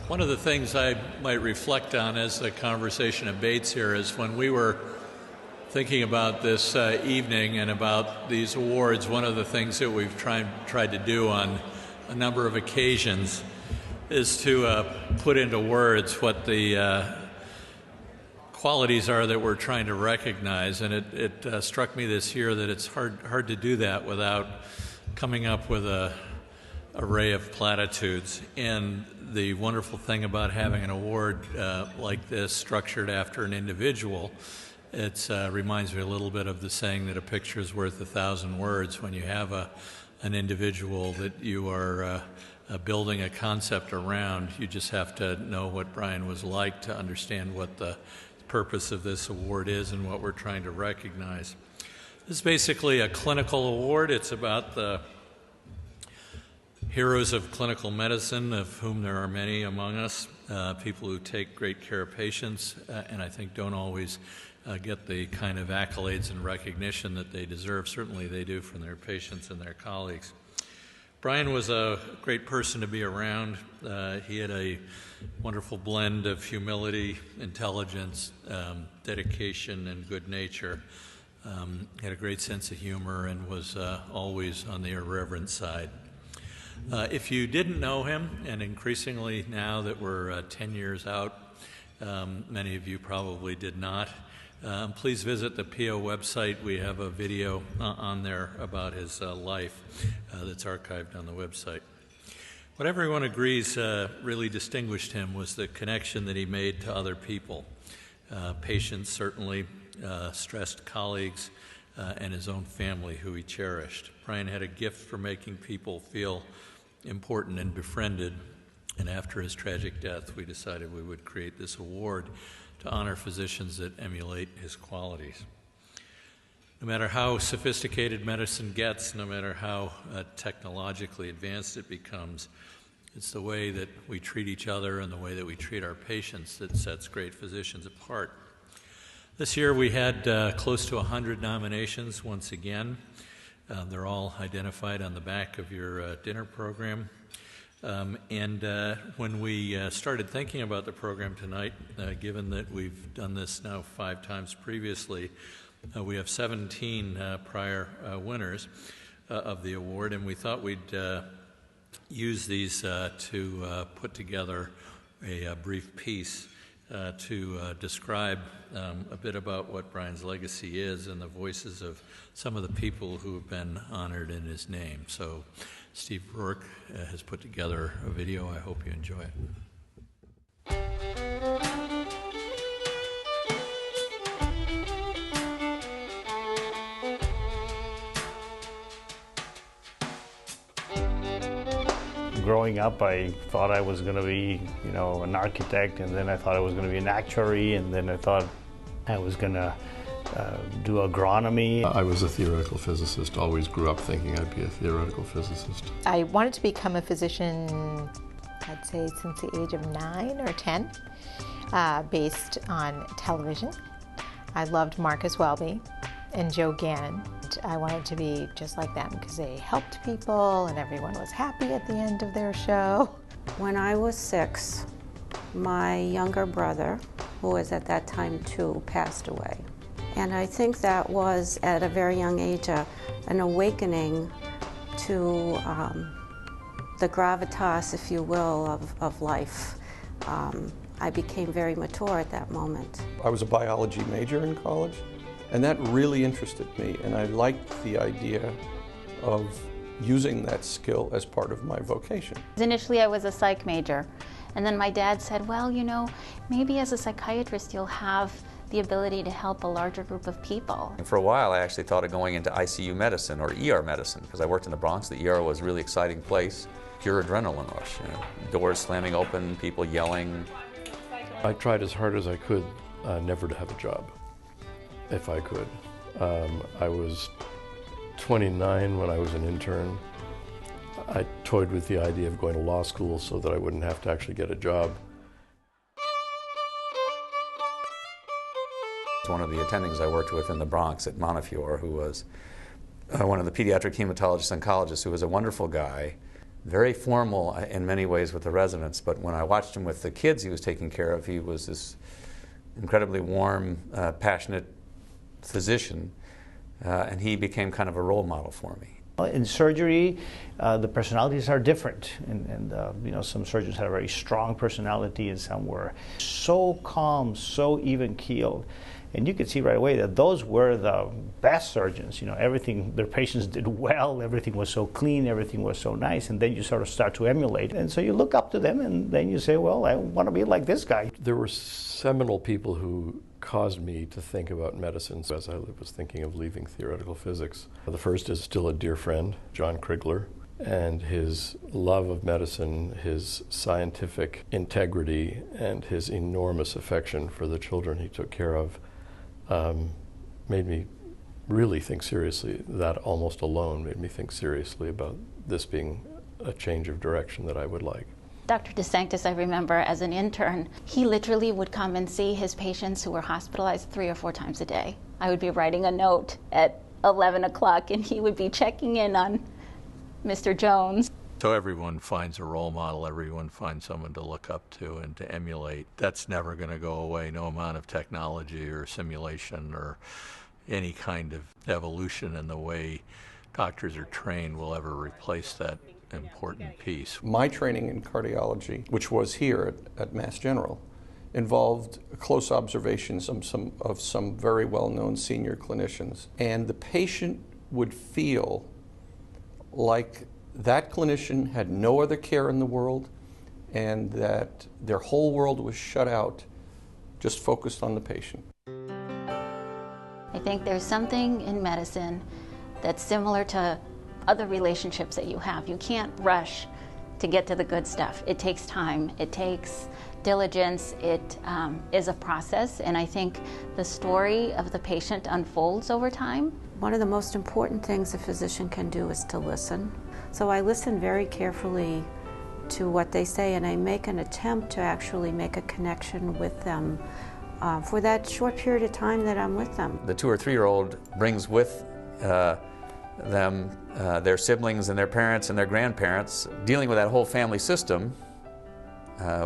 One of the things I might reflect on as the conversation abates here is when we were thinking about this evening and about these awards, one of the things that we've tried to do on a number of occasions is to put into words what the qualities are that we're trying to recognize. And it struck me this year that it's hard to do that without coming up with an array of platitudes. And the wonderful thing about having an award like this structured after an individual, it reminds me a little bit of the saying that a picture is worth 1,000 words. When you have an individual that you are building a concept around, you just have to know what Brian was like to understand what the purpose of this award is and what we're trying to recognize. This is basically a clinical award. It's about the heroes of clinical medicine, of whom there are many among us, people who take great care of patients, and I think don't always get the kind of accolades and recognition that they deserve. Certainly they do from their patients and their colleagues. Brian was a great person to be around. He had a wonderful blend of humility, intelligence, dedication, and good nature. He had a great sense of humor and was always on the irreverent side. If you didn't know him, and increasingly now that we're 10 years out, many of you probably did not, please visit the PO website. We have a video on there about his life that's archived on the website. What everyone agrees really distinguished him was the connection that he made to other people, patients certainly, stressed colleagues, and his own family who he cherished. Brian had a gift for making people feel important and befriended, and after his tragic death, we decided we would create this award to honor physicians that emulate his qualities. No matter how sophisticated medicine gets, no matter how technologically advanced it becomes, it's the way that we treat each other and the way that we treat our patients that sets great physicians apart. This year we had close to 100 nominations once again. They're all identified on the back of your dinner program. When we started thinking about the program tonight, given that we've done this now 5 times previously, we have 17 prior winners of the award, and we thought we'd use these to put together a brief piece to describe a bit about what Brian's legacy is and the voices of some of the people who have been honored in his name. So Steve Rourke has put together a video. I hope you enjoy it. Growing up, I thought I was going to be, an architect, and then I thought I was going to be an actuary, and then I thought I was going to do agronomy. I was a theoretical physicist, always grew up thinking I'd be a theoretical physicist. I wanted to become a physician, I'd say since the age of 9 or 10, based on television. I loved Marcus Welby and Joe Gannon. I wanted to be just like them because they helped people and everyone was happy at the end of their show. When I was 6, my younger brother, who was at that time 2, passed away. And I think that was, at a very young age, an awakening to the gravitas, if you will, of life. I became very mature at that moment. I was a biology major in college, and that really interested me, and I liked the idea of using that skill as part of my vocation. Initially I was a psych major, and then my dad said, well, maybe as a psychiatrist you'll have the ability to help a larger group of people. And for a while I actually thought of going into ICU medicine or ER medicine, because I worked in the Bronx. The ER was a really exciting place, pure adrenaline rush, doors slamming open, people yelling. I tried as hard as I could never to have a job, if I could. I was 29 when I was an intern. I toyed with the idea of going to law school so that I wouldn't have to actually get a job. One of the attendings I worked with in the Bronx at Montefiore, who was one of the pediatric hematologist oncologists, who was a wonderful guy, very formal in many ways with the residents, but when I watched him with the kids he was taking care of, he was this incredibly warm, passionate physician, and he became kind of a role model for me. In surgery, the personalities are different, and you know, some surgeons had a very strong personality, and some were so calm, so even-keeled. And you could see right away that those were the best surgeons. You know, everything, their patients did well, everything was so clean, everything was so nice, and then you sort of start to emulate. And so you look up to them, and then you say, well, I want to be like this guy. There were seminal people who caused me to think about medicine as I was thinking of leaving theoretical physics. The first is still a dear friend, John Krigler, and his love of medicine, his scientific integrity, and his enormous affection for the children he took care of made me really think seriously. That almost alone made me think seriously about this being a change of direction that I would like. Dr. DeSanctis, I remember as an intern, he literally would come and see his patients who were hospitalized 3 or 4 times a day. I would be writing a note at 11 o'clock and he would be checking in on Mr. Jones. So everyone finds a role model, everyone finds someone to look up to and to emulate. That's never going to go away. No amount of technology or simulation or any kind of evolution in the way doctors are trained will ever replace that important piece. My training in cardiology, which was here at Mass General, involved close observations of some very well-known senior clinicians. And the patient would feel like that clinician had no other care in the world and that their whole world was shut out, just focused on the patient. I think there's something in medicine that's similar to other relationships that you have. You can't rush to get to the good stuff. It takes time, it takes diligence, it is a process, and I think the story of the patient unfolds over time. One of the most important things a physician can do is to listen. So I listen very carefully to what they say, and I make an attempt to actually make a connection with them for that short period of time that I'm with them. The 2 or 3-year-old brings with them their siblings and their parents and their grandparents. Dealing with that whole family system,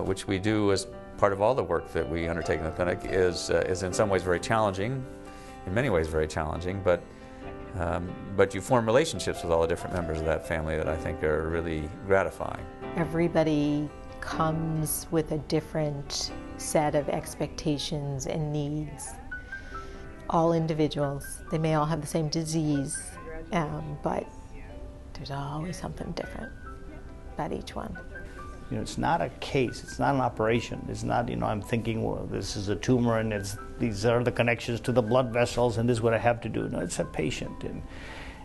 which we do as part of all the work that we undertake in the clinic, is in some ways very challenging, in many ways very challenging, but you form relationships with all the different members of that family that I think are really gratifying. Everybody comes with a different set of expectations and needs. All individuals, they may all have the same disease, but there's always something different about each one. You know, it's not a case, it's not an operation. It's not, you know, I'm thinking, well, this is a tumor and these are the connections to the blood vessels and this is what I have to do. No, it's a patient,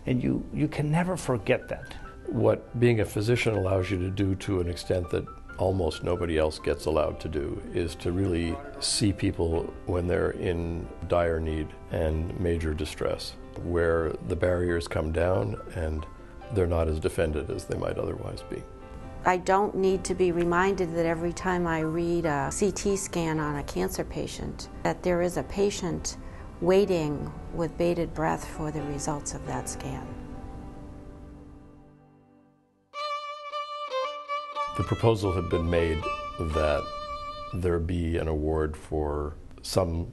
and you can never forget that. What being a physician allows you to do, to an extent that almost nobody else gets allowed to do, is to really see people when they're in dire need and major distress, where the barriers come down and they're not as defended as they might otherwise be. I don't need to be reminded that every time I read a CT scan on a cancer patient, that there is a patient waiting with bated breath for the results of that scan. The proposal had been made that there be an award for some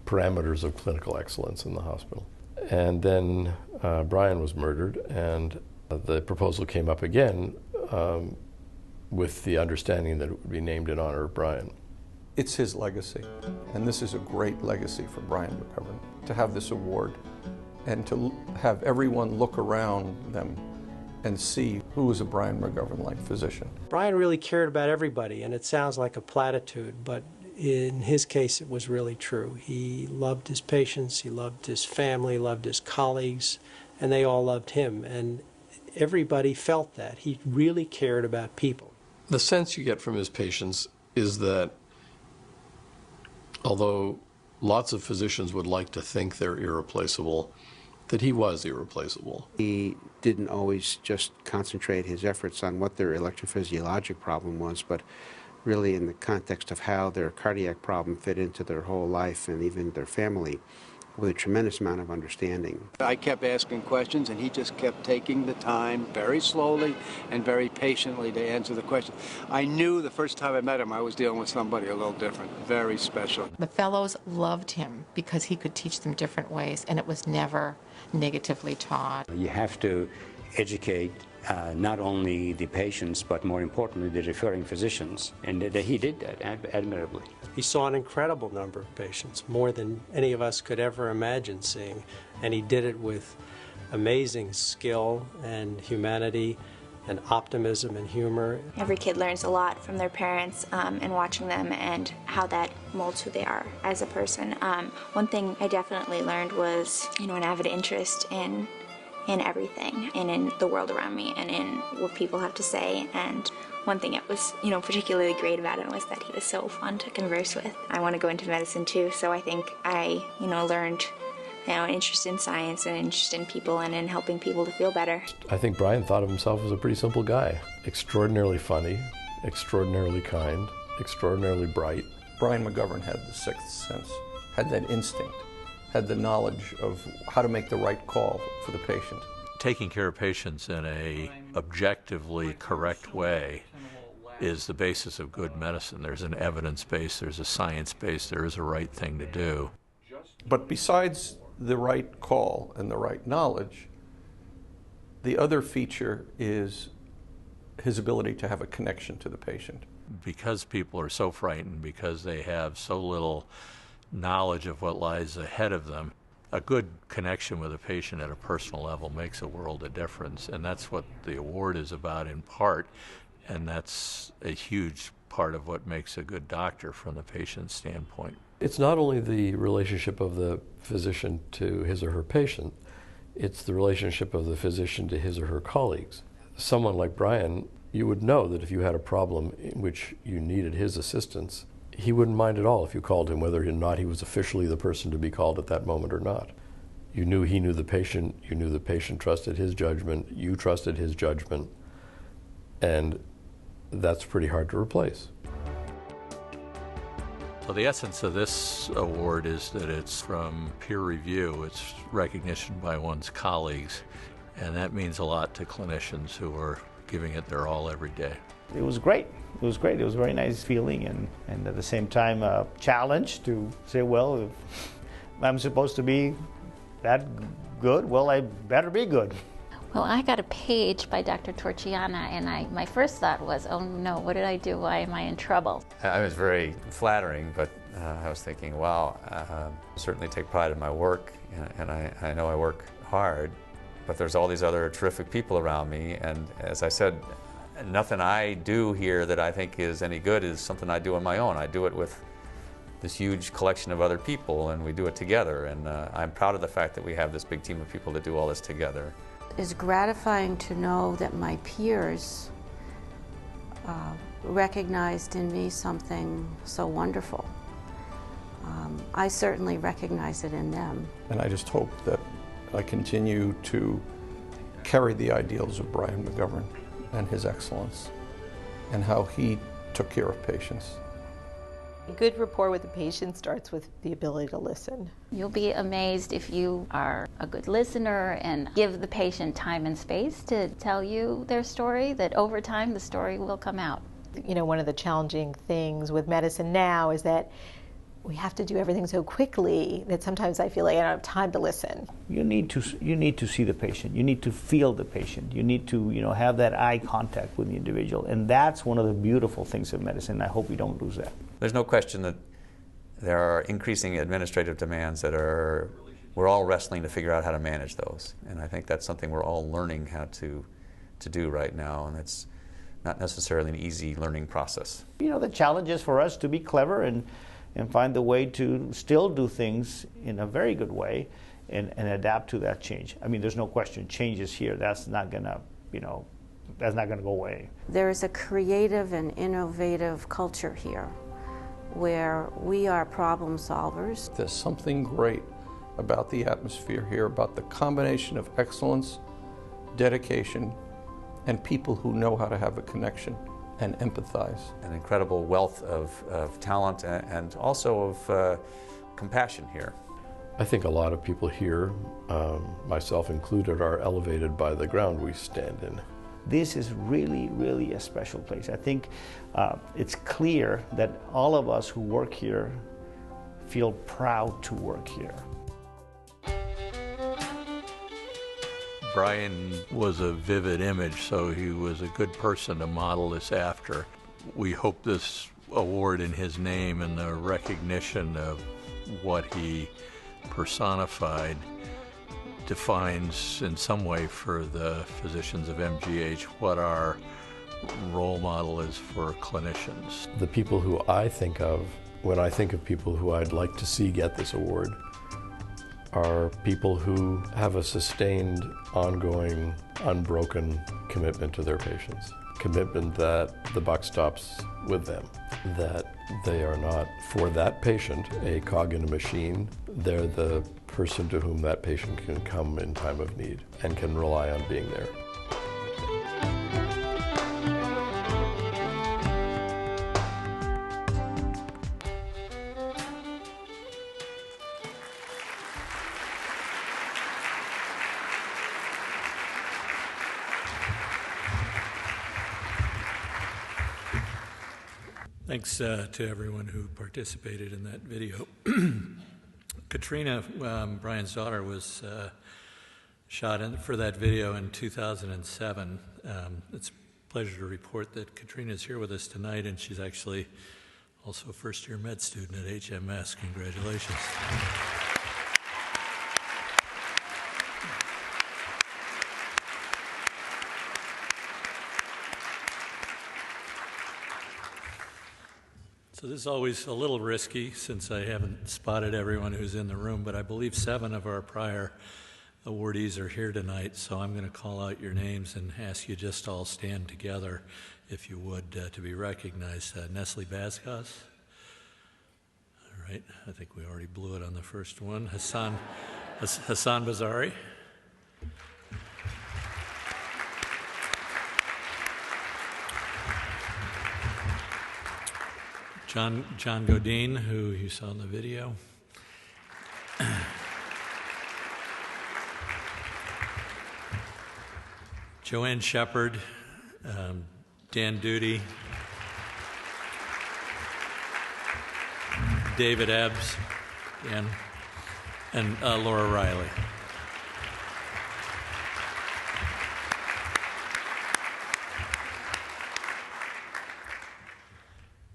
parameters of clinical excellence in the hospital. And then Brian was murdered, and the proposal came up again with the understanding that it would be named in honor of Brian. It's his legacy, and this is a great legacy for Brian McGovern, to have this award and to have everyone look around them and see who is a Brian McGovern-like physician. Brian really cared about everybody, and it sounds like a platitude, but in his case it was really true. He loved his patients, he loved his family, loved his colleagues, and they all loved him. And everybody felt that. He really cared about people. The sense you get from his patients is that although lots of physicians would like to think they're irreplaceable, that he was irreplaceable. He didn't always just concentrate his efforts on what their electrophysiologic problem was, but really in the context of how their cardiac problem fit into their whole life and even their family. with a tremendous amount of understanding. I kept asking questions, and he just kept taking the time very slowly and very patiently to answer the question. I knew the first time I met him I was dealing with somebody a little different, very special. The fellows loved him because he could teach them different ways, and it was never negatively taught. You have to educate not only the patients, but more importantly, the referring physicians. And he did that admirably. He saw an incredible number of patients, more than any of us could ever imagine seeing. And he did it with amazing skill and humanity and optimism and humor. Every kid learns a lot from their parents and watching them and how that molds who they are as a person. One thing I definitely learned was, an avid interest in everything and in the world around me and in what people have to say. And one thing that was, particularly great about him was that he was so fun to converse with. I want to go into medicine too, so I think I, learned, an interest in science and an interest in people and in helping people to feel better. I think Brian thought of himself as a pretty simple guy. Extraordinarily funny, extraordinarily kind, extraordinarily bright. Brian McGovern had the sixth sense, had that instinct, had the knowledge of how to make the right call for the patient. Taking care of patients in a objectively correct way is the basis of good medicine. There's an evidence base, there's a science base, there is a right thing to do. But besides the right call and the right knowledge, the other feature is his ability to have a connection to the patient. Because people are so frightened, because they have so little knowledge of what lies ahead of them, a good connection with a patient at a personal level makes a world of difference, and that's what the award is about in part, and that's a huge part of what makes a good doctor from the patient's standpoint. It's not only the relationship of the physician to his or her patient, it's the relationship of the physician to his or her colleagues. Someone like Brian, you would know that if you had a problem in which you needed his assistance, he wouldn't mind at all if you called him, whether or not he was officially the person to be called at that moment or not. You knew he knew the patient, you knew the patient trusted his judgment, you trusted his judgment, and that's pretty hard to replace. So the essence of this award is that it's from peer review, it's recognition by one's colleagues, and that means a lot to clinicians who are giving it their all every day. It was great. It was great. It was a very nice feeling and at the same time a challenge to say, well, if I'm supposed to be that good, well, I better be good. Well, I got a page by Dr. Torchiana, and my first thought was, oh no, what did I do? Why am I in trouble? I was very flattering, but I was thinking, wow, I certainly take pride in my work, and I know I work hard, but there's all these other terrific people around me, and as I said, nothing I do here that I think is any good is something I do on my own. I do it with this huge collection of other people, and we do it together, and I'm proud of the fact that we have this big team of people that do all this together. It's gratifying to know that my peers recognized in me something so wonderful. I certainly recognize it in them. And I just hope that I continue to carry the ideals of Brian McGovern and his excellence and how he took care of patients. A good rapport with the patient starts with the ability to listen. You'll be amazed if you are a good listener and give the patient time and space to tell you their story, that over time the story will come out. One of the challenging things with medicine now is that we have to do everything so quickly that sometimes I feel like I don't have time to listen. You need to see the patient. You need to feel the patient. You need to have that eye contact with the individual, and that's one of the beautiful things of medicine. I hope we don't lose that. There's no question that there are increasing administrative demands that we're all wrestling to figure out how to manage those, and I think that's something we're all learning how to do right now, and it's not necessarily an easy learning process. The challenge is for us to be clever and find the way to still do things in a very good way and adapt to that change. I mean, there's no question, change is here. That's not gonna, that's not gonna go away. There is a creative and innovative culture here where we are problem solvers. There's something great about the atmosphere here, about the combination of excellence, dedication, and people who know how to have a connection and empathize. An incredible wealth of talent and also of compassion here. I think a lot of people here, myself included, are elevated by the ground we stand in. This is really, really a special place. I think it's clear that all of us who work here feel proud to work here. Brian was a vivid image, so he was a good person to model this after. We hope this award in his name and the recognition of what he personified defines in some way for the physicians of MGH what our role model is for clinicians. The people who I think of when I think of people who I'd like to see get this award are people who have a sustained, ongoing, unbroken commitment to their patients. Commitment that the buck stops with them, that they are not, for that patient, a cog in a machine. They're the person to whom that patient can come in time of need and can rely on being there. Thanks to everyone who participated in that video. Katrina, Brian's daughter, was shot for that video in 2007. It's a pleasure to report that Katrina is here with us tonight, and she's actually also a first-year med student at HMS. Congratulations. So this is always a little risky since I haven't spotted everyone who's in the room, but I believe 7 of our prior awardees are here tonight, so I'm going to call out your names and ask you just all stand together, if you would, to be recognized. Nestle Bazkaz. All right, I think we already blew it on the first one. Hassan Bazari. John Godin, who you saw in the video. Joanne Shepard, Dan Duty, David Ebbs, Dan, and Laura Riley.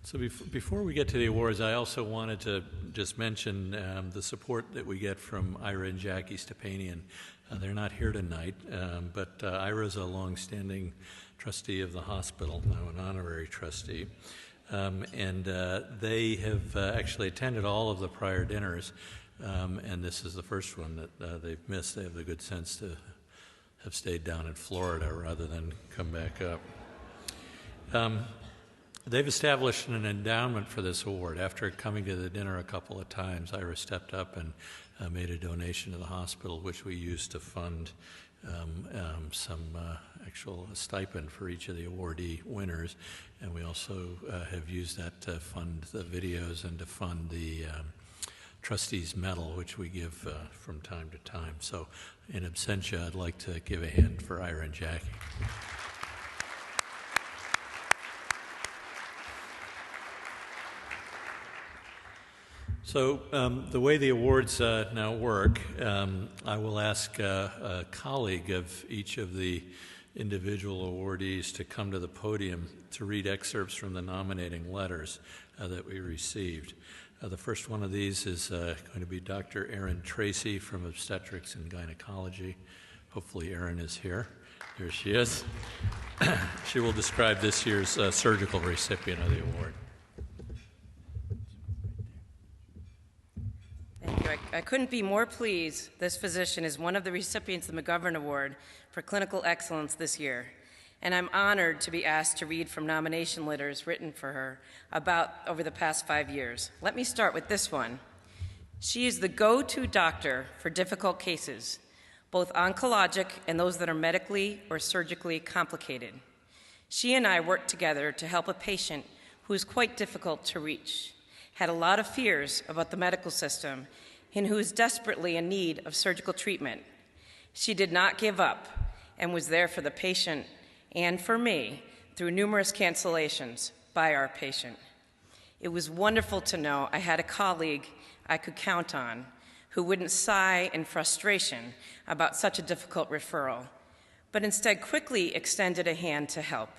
So before we get to the awards, I also wanted to just mention the support that we get from Ira and Jackie Stepanian. They're not here tonight, but Ira's a longstanding trustee of the hospital, now an honorary trustee. And they have actually attended all of the prior dinners, and this is the first one that they've missed. They have the good sense to have stayed down in Florida rather than come back up. They've established an endowment for this award. After coming to the dinner a couple of times, Ira stepped up and made a donation to the hospital, which we used to fund some actual stipend for each of the awardee winners. And we also have used that to fund the videos and to fund the trustees medal, which we give from time to time. So in absentia, I'd like to give a hand for Ira and Jackie. So the way the awards now work, I will ask a colleague of each of the individual awardees to come to the podium to read excerpts from the nominating letters that we received. The first one of these is going to be Dr. Erin Tracy from Obstetrics and Gynecology. Hopefully Erin is here. Here she is. She will describe this year's surgical recipient of the award. I couldn't be more pleased this physician is one of the recipients of the McGovern Award for Clinical Excellence this year, and I'm honored to be asked to read from nomination letters written for her about over the past 5 years. Let me start with this one. She is the go-to doctor for difficult cases, both oncologic and those that are medically or surgically complicated. She and I worked together to help a patient who is quite difficult to reach, had a lot of fears about the medical system, and who is desperately in need of surgical treatment. She did not give up and was there for the patient and for me through numerous cancellations by our patient. It was wonderful to know I had a colleague I could count on who wouldn't sigh in frustration about such a difficult referral, but instead quickly extended a hand to help.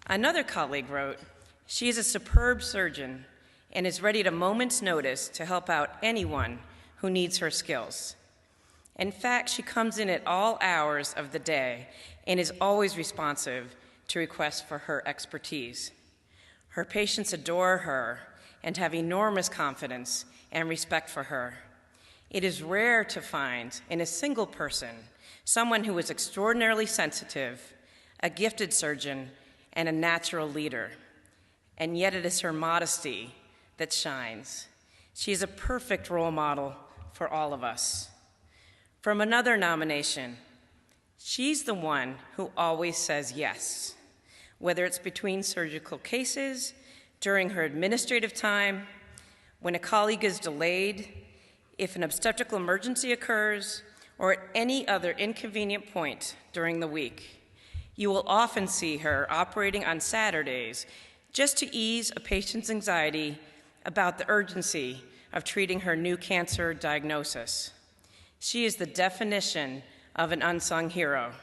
Another colleague wrote, "She is a superb surgeon and is ready at a moment's notice to help out anyone who needs her skills. In fact, she comes in at all hours of the day and is always responsive to requests for her expertise. Her patients adore her and have enormous confidence and respect for her. It is rare to find in a single person someone who is extraordinarily sensitive, a gifted surgeon, and a natural leader. And yet it is her modesty that shines. She is a perfect role model for all of us." From another nomination, she's the one who always says yes, whether it's between surgical cases, during her administrative time, when a colleague is delayed, if an obstetrical emergency occurs, or at any other inconvenient point during the week. You will often see her operating on Saturdays just to ease a patient's anxiety about the urgency of treating her new cancer diagnosis. She is the definition of an unsung hero,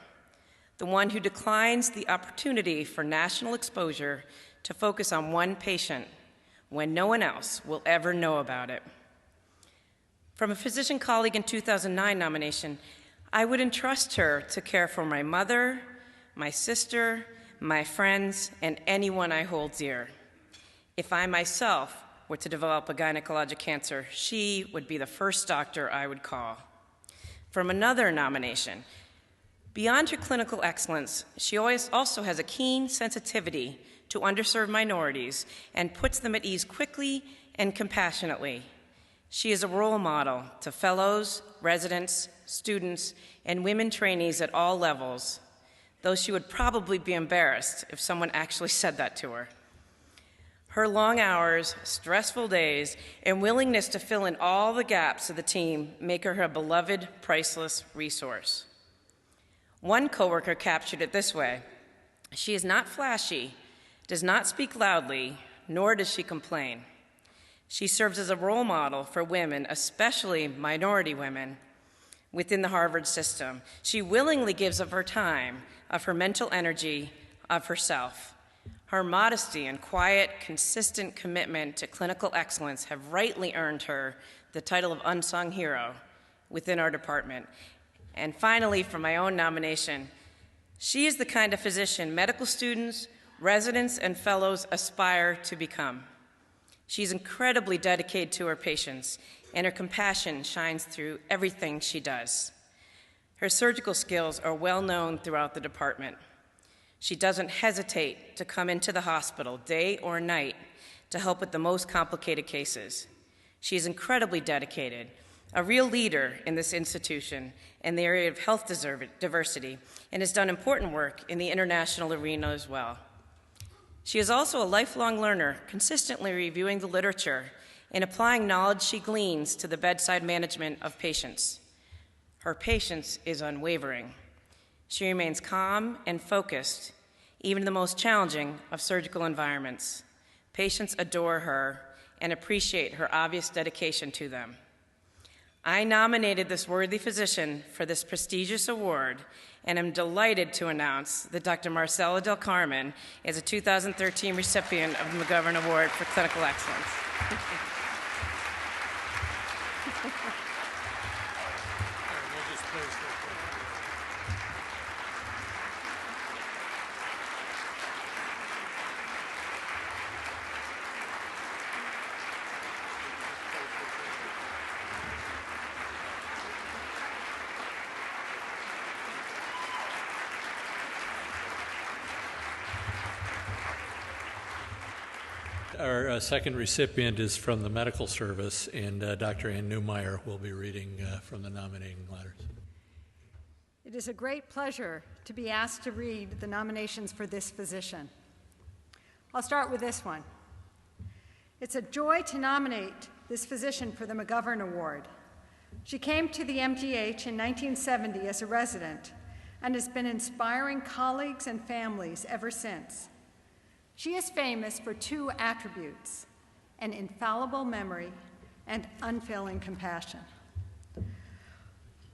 the one who declines the opportunity for national exposure to focus on one patient when no one else will ever know about it. From a physician colleague in 2009 nomination, I would entrust her to care for my mother, my sister, my friends, and anyone I hold dear. If I myself were to develop a gynecologic cancer, she would be the first doctor I would call. From another nomination, beyond her clinical excellence, she also has a keen sensitivity to underserved minorities and puts them at ease quickly and compassionately. She is a role model to fellows, residents, students, and women trainees at all levels, though she would probably be embarrassed if someone actually said that to her. Her long hours, stressful days, and willingness to fill in all the gaps of the team make her a beloved, priceless resource. One coworker captured it this way: "She is not flashy, does not speak loudly, nor does she complain. She serves as a role model for women, especially minority women, within the Harvard system. She willingly gives of her time, of her mental energy, of herself. Her modesty and quiet, consistent commitment to clinical excellence have rightly earned her the title of unsung hero within our department." And finally, for my own nomination, she is the kind of physician medical students, residents, and fellows aspire to become. She's incredibly dedicated to her patients, and her compassion shines through everything she does. Her surgical skills are well known throughout the department. She doesn't hesitate to come into the hospital day or night to help with the most complicated cases. She is incredibly dedicated, a real leader in this institution in the area of health diversity, and has done important work in the international arena as well. She is also a lifelong learner, consistently reviewing the literature and applying knowledge she gleans to the bedside management of patients. Her patience is unwavering. She remains calm and focused, even in the most challenging of surgical environments. Patients adore her and appreciate her obvious dedication to them. I nominated this worthy physician for this prestigious award, and am delighted to announce that Dr. Marcela Del Carmen is a 2013 recipient of the McGovern Award for Clinical Excellence. Our second recipient is from the medical service, and Dr. Ann Newmeyer will be reading from the nominating letters. It is a great pleasure to be asked to read the nominations for this position. I'll start with this one. It's a joy to nominate this physician for the McGovern Award. She came to the MGH in 1970 as a resident and has been inspiring colleagues and families ever since. She is famous for two attributes: an infallible memory and unfailing compassion.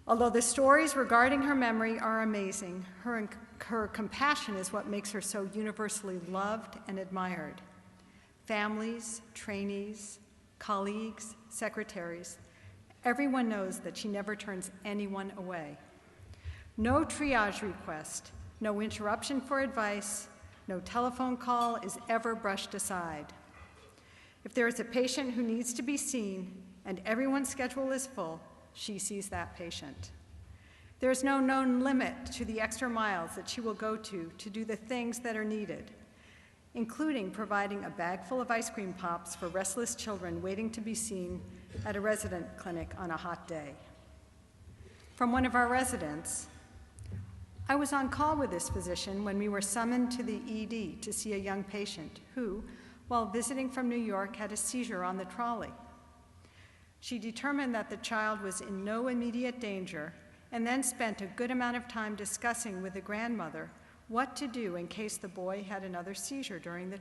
Although the stories regarding her memory are amazing, her compassion is what makes her so universally loved and admired. Families, trainees, colleagues, secretaries, everyone knows that she never turns anyone away. No triage request, no interruption for advice, no telephone call is ever brushed aside. If there is a patient who needs to be seen and everyone's schedule is full, she sees that patient. There is no known limit to the extra miles that she will go to do the things that are needed, including providing a bag full of ice cream pops for restless children waiting to be seen at a resident clinic on a hot day. From one of our residents, I was on call with this physician when we were summoned to the ED to see a young patient who, while visiting from New York, had a seizure on the trolley. She determined that the child was in no immediate danger and then spent a good amount of time discussing with the grandmother what to do in case the boy had another seizure during the